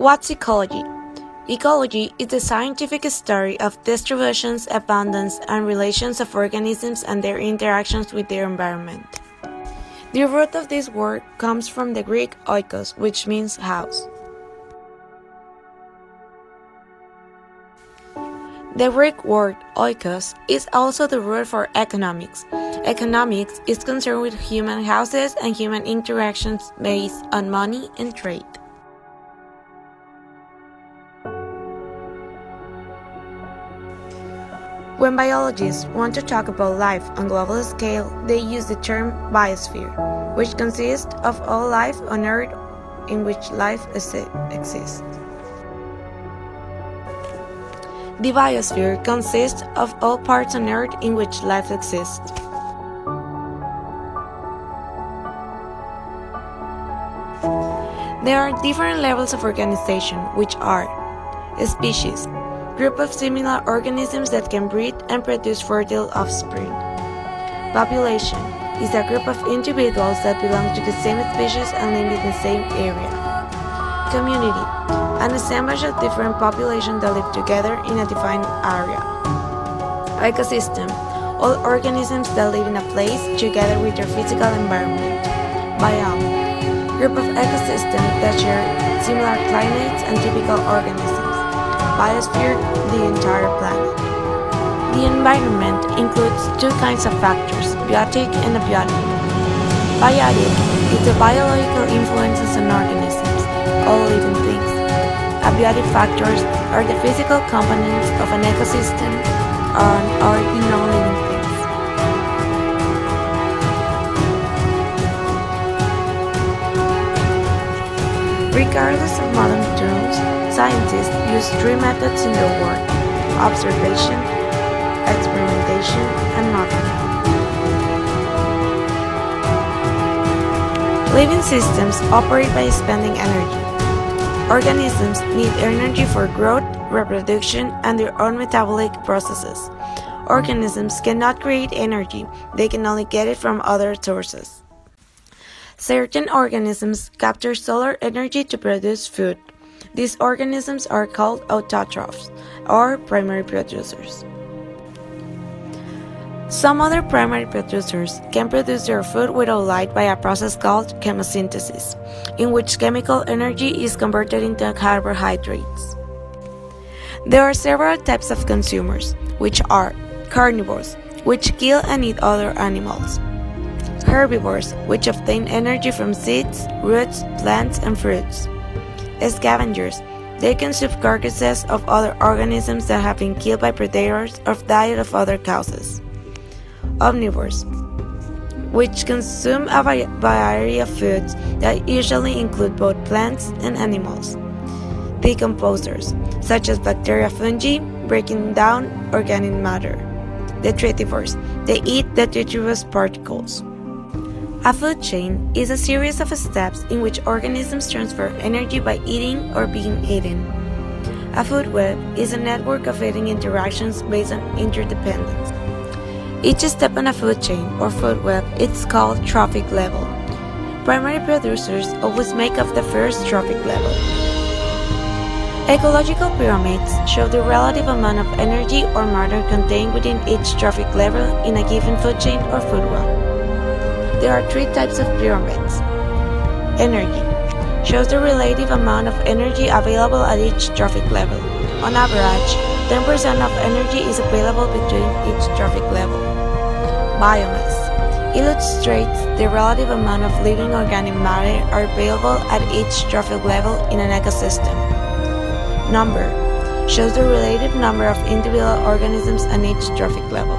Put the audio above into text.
What's ecology? Ecology is the scientific study of distributions, abundance, and relations of organisms and their interactions with their environment. The root of this word comes from the Greek oikos, which means house. The Greek word oikos is also the root for economics. Economics is concerned with human houses and human interactions based on money and trade. When biologists want to talk about life on a global scale, they use the term Boisphere, which consists of all life on Earth in which life exists. The biosphere consists of all parts on Earth in which life exists. There are different levels of organization, which are species, group of similar organisms that can breed and produce fertile offspring. Population is a group of individuals that belong to the same species and live in the same area. Community, an assemblage of different populations that live together in a defined area. Ecosystem, all organisms that live in a place together with their physical environment. Biome, group of ecosystems that share similar climates and typical organisms. Biosphere, the entire planet. The environment includes two kinds of factors, biotic and abiotic. Biotic is the biological influences on organisms, all living things. Abiotic factors are the physical components of an ecosystem or in non-living things. Regardless of modern tools, scientists use three methods in their work: observation, experimentation, and modeling. Living systems operate by expending energy. Organisms need energy for growth, reproduction, and their own metabolic processes. Organisms cannot create energy, they can only get it from other sources. Certain organisms capture solar energy to produce food. These organisms are called autotrophs, or primary producers. Some other primary producers can produce their food without light by a process called chemosynthesis, in which chemical energy is converted into carbohydrates. There are several types of consumers, which are carnivores, which kill and eat other animals; herbivores, which obtain energy from seeds, roots, plants, and fruits; scavengers, they consume carcasses of other organisms that have been killed by predators or died of other causes; omnivores, which consume a variety of foods that usually include both plants and animals; decomposers, such as bacteria, fungi, breaking down organic matter; detritivores, they eat detritivous particles. A food chain is a series of steps in which organisms transfer energy by eating or being eaten. A food web is a network of eating interactions based on interdependence. Each step on a food chain or food web is called trophic level. Primary producers always make up the first trophic level. Ecological pyramids show the relative amount of energy or matter contained within each trophic level in a given food chain or food web. There are three types of pyramids. Energy shows the relative amount of energy available at each trophic level. On average, 10% of energy is available between each trophic level. Biomass illustrates the relative amount of living organic matter are available at each trophic level in an ecosystem. Number shows the relative number of individual organisms at each trophic level.